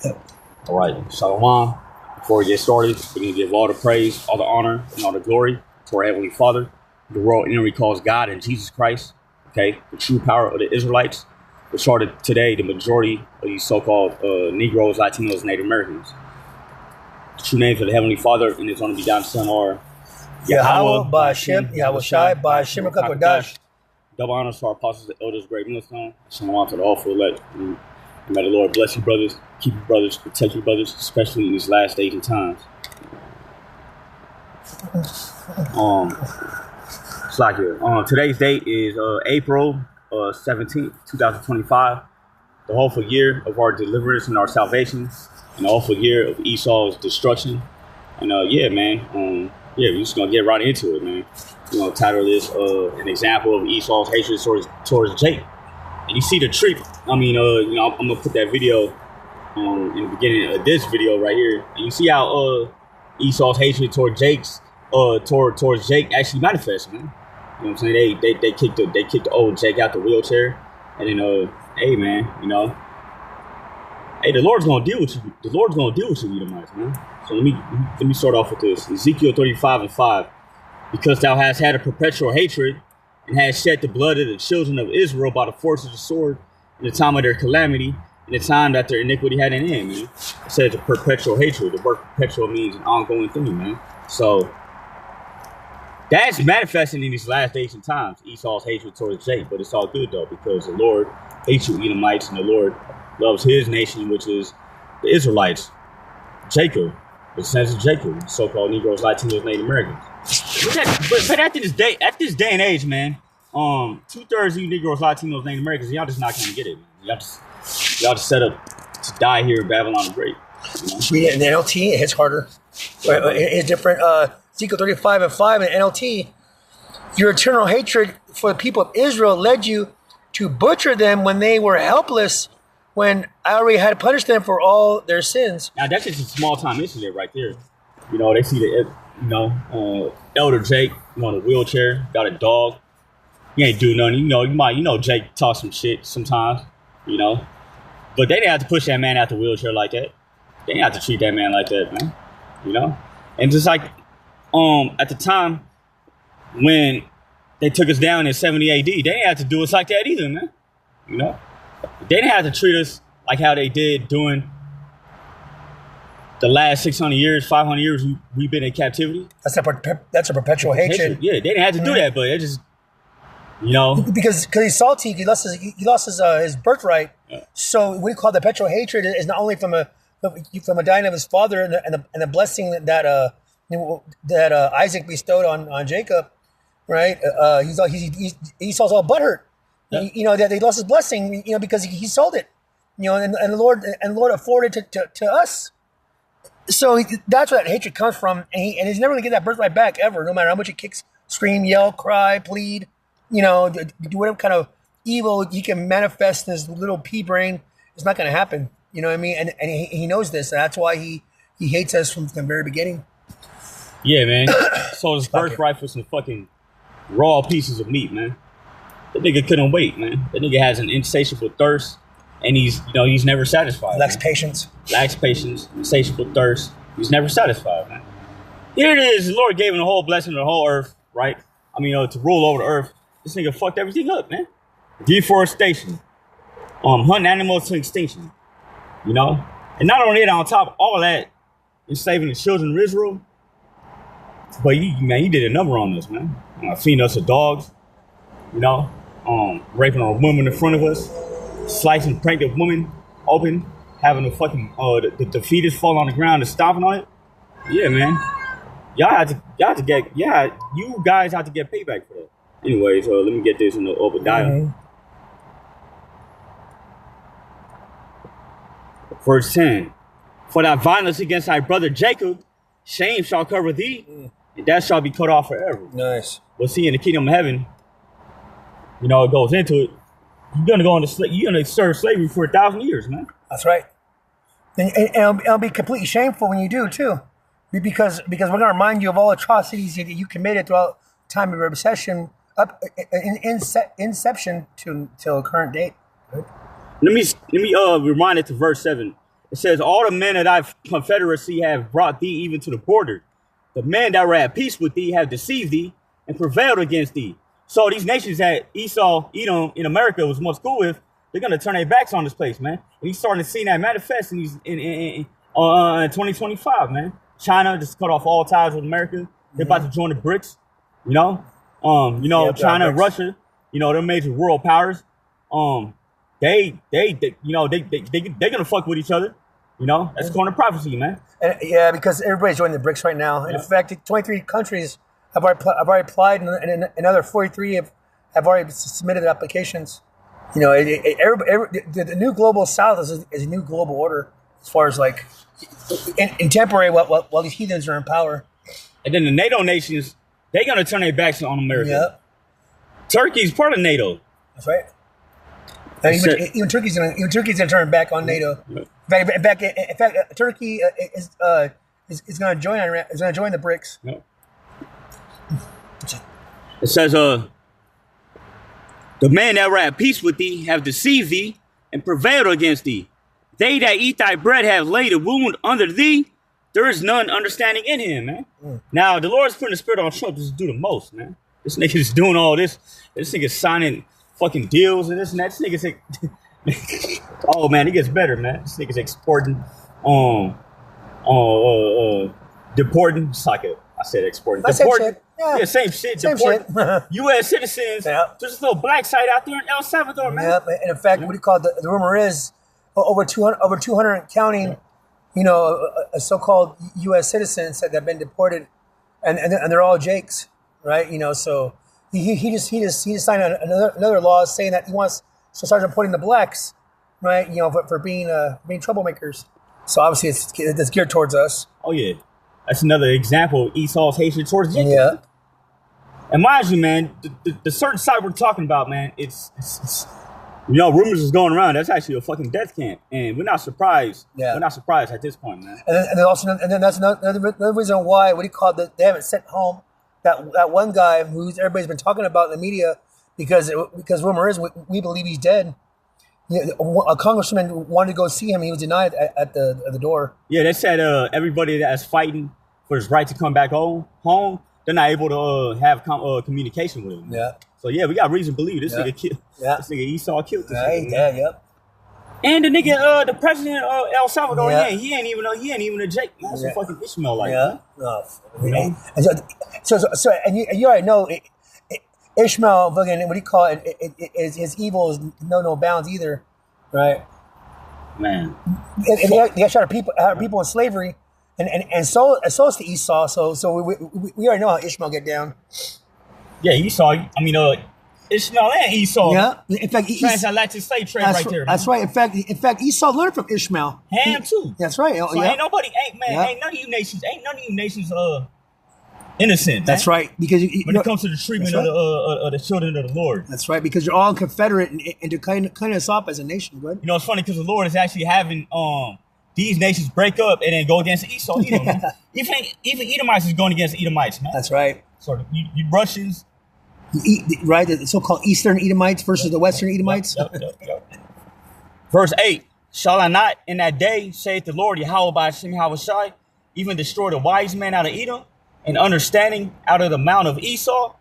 All right, Shalom. Before we get started, we're going to give all the praise, all the honor, and all the glory to our Heavenly Father, the world entity calls God and Jesus Christ, okay? The true power of the Israelites, which are today the majority of these so-called Negroes, Latinos, Native Americans. The true names of the Heavenly Father and His only begotten Son are Yahweh, Ba'Shem, Yahushai, Ba'Shem, Kakodash. Double honors to our apostles, the elders, great millstone. Shalom to the awful elect. And may the Lord bless you, brothers, keep you, brothers, protect you, brothers, especially in these last days and times. It's like here. Today's date is April 17th, 2025. The hopeful year of our deliverance and our salvation, and the hopeful year of Esau's destruction. And yeah, man. Yeah, we're just gonna get right into it, man. We're gonna title this an example of Esau's hatred towards Jacob. And you see the trick. I mean, I'm gonna put that video in the beginning of this video right here. And you see how Esau's hatred towards towards Jake actually manifests, man. You know what I'm saying? They kicked the old Jake out the wheelchair, and then hey, man, hey, the Lord's gonna deal with you. The Lord's gonna deal with you, Edomites, man. So let me start off with this. Ezekiel 35:5. Because thou hast had a perpetual hatred and hast shed the blood of the children of Israel by the force of the sword in the time of their calamity, in the time that their iniquity had an end, man. It says a perpetual hatred. The word perpetual means an ongoing thing, man. So that's manifesting in these last days and times, Esau's hatred towards Jacob. But it's all good, though, because the Lord hates you, Edomites, and the Lord loves his nation, which is the Israelites, Jacob, the descendants of Jacob, so-called Negroes, Latinos, Native Americans. But at this day and age, man, 2/3 of you Negroes, Latinos, Native Americans, y'all just not gonna get it, man. Y'all just set up to die here in Babylon the Great. Read it in the NLT, it hits harder. It's different. Ezekiel 35:5 in NLT. Your eternal hatred for the people of Israel led you to butcher them when they were helpless, when I already had punished them for all their sins. Now that's just a small time incident right there. They see the Elder Jake, the wheelchair, got a dog. He ain't do nothing. Jake talk some shit sometimes, But they didn't have to push that man out the wheelchair like that. They didn't have to treat that man like that, man. And just like at the time when they took us down in 70 AD, they didn't have to do us like that either, man. They didn't have to treat us like how they did during the last 600 years, 500 years we've been in captivity. That's a perpetual hatred. Yeah, they didn't have to do that, but it just, because he's salty, he lost his birthright. Yeah. So what we call the perpetual hatred is not only from a dying of his father and the blessing that Isaac bestowed on Jacob, right? Esau's all butthurt. Yeah. That he lost his blessing, because he sold it, and the Lord afforded it to us. So that's where that hatred comes from, and he's never gonna get that birthright back ever, no matter how much he kicks, scream, yell, cry, plead, do whatever kind of evil he can manifest in his little pea brain. It's not gonna happen, you know what I mean? And he knows this, and that's why he hates us from the very beginning. Yeah, man. So his birthright for some fucking raw pieces of meat, man. That nigga couldn't wait, man. That nigga has an insatiable thirst. And he's never satisfied. Lacks patience, insatiable thirst. He's never satisfied, man. Here it is. The Lord gave him the whole blessing of the whole earth, right? To rule over the earth. This nigga fucked everything up, man. Deforestation. Hunting animals to extinction. And not only that, on top of all that, enslaving the children of Israel. But he did a number on us, man. Feeding us to dogs. Raping our women in front of us. Slicing pregnant women open, having the fucking the fetus fall on the ground and stomping on it. Yeah, man. You guys have to get payback for that. Anyways, let me get this in the Obadiah. Mm-hmm. Verse 10. For thy violence against thy brother Jacob, shame shall cover thee, and that shall be cut off forever. Nice. We'll see in the kingdom of heaven, it goes into it. You're gonna serve slavery for 1,000 years, man. That's right, and it'll be completely shameful when you do too, because we're gonna remind you of all atrocities that you committed throughout the time of your obsession, up in inception till current date. Right? Let me remind it to verse 7. It says, all the men that thy confederacy have brought thee even to the border. The men that were at peace with thee have deceived thee and prevailed against thee. So these nations that Esau, Edom in America was once cool with, they're going to turn their backs on this place, man. And he's starting to see that manifest in 2025, man. China just cut off all ties with America. They're about to join the BRICS, you know. China and Russia, you know, they're major world powers. They're gonna fuck with each other, you know. That's according to prophecy, man. And, yeah, because everybody's joining the BRICS right now. And in fact, 23 countries have already applied, and another 43 have already submitted applications. You know, the new global South is a new global order as far as like in temporary while these heathens are in power. And then the NATO nations, they're gonna turn their backs on America. Yep. Turkey's part of NATO. That's right. And even Turkey's gonna turn back on NATO. Yep. In fact, Turkey is gonna join Iran. Is gonna join the BRICS. Yep. It says, the men that were at peace with thee have deceived thee and prevailed against thee. They that eat thy bread have laid a wound under thee. There is none understanding in him, man. Now, the Lord's putting the spirit on Trump to do the most, man. This nigga's doing all this. This nigga's signing fucking deals and this and that. This nigga's oh man, it gets better, man. This nigga's exporting, deporting. It's like I said exporting. Deporting. Yeah, same shit. Deporting U.S. citizens. Yep. There's this little black site out there in El Salvador, man. Yep. And in fact, what do you call it? The rumor is over 200 counting. You know, so-called U.S. citizens that have been deported, and they're all Jakes, right? You know, so he just signed another law saying that he wants to start deporting the blacks, right? You know, for being troublemakers. So obviously it's geared towards us. Oh yeah, that's another example of Esau's hatred towards Jacob. Yeah. And mind you, man, the certain site we're talking about, man, it's you know, rumors is going around. That's actually a fucking death camp, and we're not surprised. Yeah. We're not surprised at this point, man. And then that's another reason why they haven't sent home that one guy who everybody's been talking about in the media because rumor is we believe he's dead. A congressman wanted to go see him. He was denied at the door. Yeah, they said everybody that's fighting for his right to come back home, they're not able to have communication with him. Yeah. So yeah, we got reason to believe this nigga killed. Yeah. This nigga Esau killed this nigga. Yeah, yep. And the nigga, the president of El Salvador, he ain't even a Jake. That's a fucking Ishmael like. Yeah. You know? So you already know Ishmael fucking, what do you call it? His evil is no bounds either, right? Man. And they got people in slavery, and so it's to Esau. So we already know how Ishmael get down. Yeah, Esau. I mean, Ishmael and Esau. Yeah, in fact, transatlantic slave trade right there. Man. That's right. In fact, Esau learned from Ishmael. Ham too. That's right. So ain't none of you nations, innocent. That's man. right. Because when it comes to the treatment of the children of the Lord. That's right. Because you're all Confederate and to kind us off as a nation, right? You know, it's funny because the Lord is actually having these nations break up and then go against Esau. Edom, even Edomites is going against Edomites, man. That's right. So you Russians. Right, the so-called Eastern Edomites versus the Western Edomites. Yep. Verse 8, shall I not in that day, saith the Lord, Yahweh by Hashem Yahushai, even destroy the wise men out of Edom, and understanding out of the mount of Esau?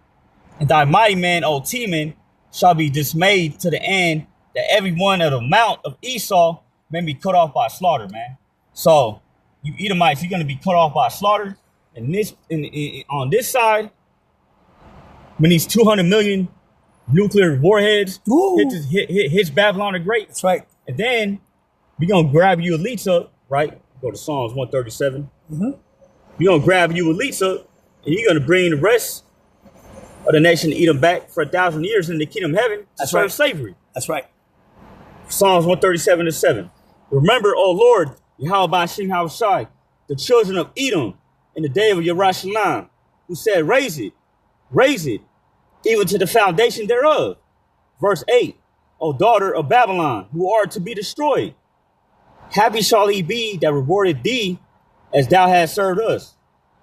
And thy mighty man, O Teman, shall be dismayed to the end, that every one of the mount of Esau may be cut off by slaughter, man. So, you Edomites, you're going to be cut off by slaughter. And on this side, when these 200 million nuclear warheads hits Babylon the Great. That's right. And then we're going to grab you elites up, right? Go to Psalms 137. Mm-hmm. We're going to grab you elites up, and you're going to bring the rest of the nation Edom back for 1,000 years in the kingdom of heaven to serve slavery. That's right. Psalms 137:7. Remember, O Lord, Yahweh Hashem Yahushai, the children of Edom in the day of Yerushalayim, who said, raise it, even to the foundation thereof. Verse 8, O daughter of Babylon, who are to be destroyed. Happy shall he be that rewarded thee as thou hast served us.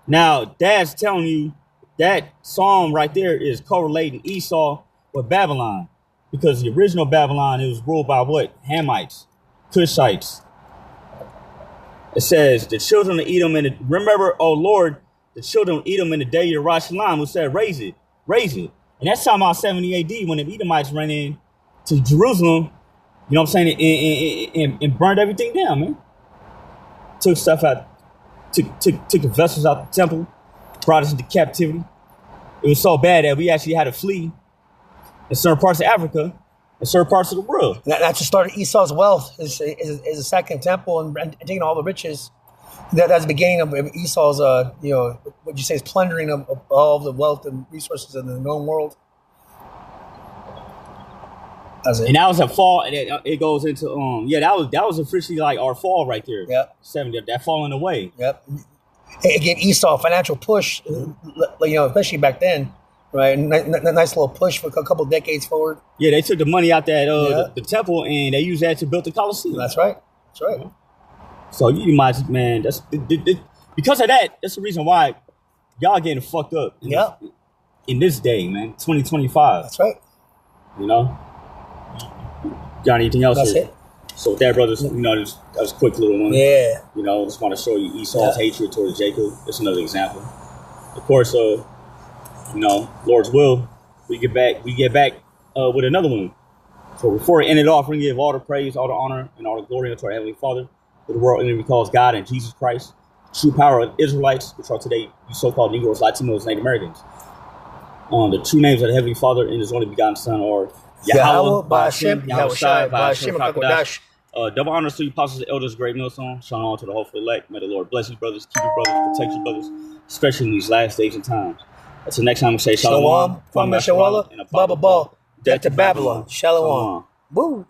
Now, that's telling you that psalm right there is correlating Esau with Babylon. Because the original Babylon, it was ruled by what? Hamites, Cushites, It says, the children of Edom, remember, oh Lord, the children of Edom in the day of Rosh Hashanah, who said, raise it. And that's talking about 70 AD when the Edomites ran in to Jerusalem, you know what I'm saying, and burned everything down, man. Took stuff out, took the vessels out the temple, brought us into captivity. It was so bad that we actually had to flee in certain parts of Africa and certain parts of the world. That just started Esau's wealth, is a second temple and taking all the riches. That's the beginning of Esau's, what you say is plundering of all the wealth and resources in the known world. And that was a fall. It goes into that was officially like our fall right there. Yep. 70, that falling away. Yep. It gave Esau a financial push, especially back then, right? Nice little push for a couple of decades forward. Yeah, they took the money out that the temple and they used that to build the Colosseum. That's right. So you might, man, that's because of that. That's the reason why y'all getting fucked up. In this day, man, 2025. That's right. You know. Got anything else? That's it. So with that, brothers, that was a quick little one. Yeah. Just want to show you Esau's hatred towards Jacob. That's another example. Of course, Lord's will, we get back with another one. So before we end it off, we give all the praise, all the honor, and all the glory unto our Heavenly Father, who the world only calls God and Jesus Christ, true power of Israelites, which are today you so-called Negroes, Latinos, Native Americans. The true names of the Heavenly Father and His only begotten Son are Yahweh, Ba'ashem, Yahushai, Ba'ashem, HaKadosh. Double honors to you, apostles and elders, great millstone. Shalom to the hopeful elect. May the Lord bless you, brothers, keep you, brothers, protect you, brothers, especially in these last days and times. Until next time, we say Shalom, Kwame Shawala, and Baba Ball, death to Babylon. Shalom. Woo.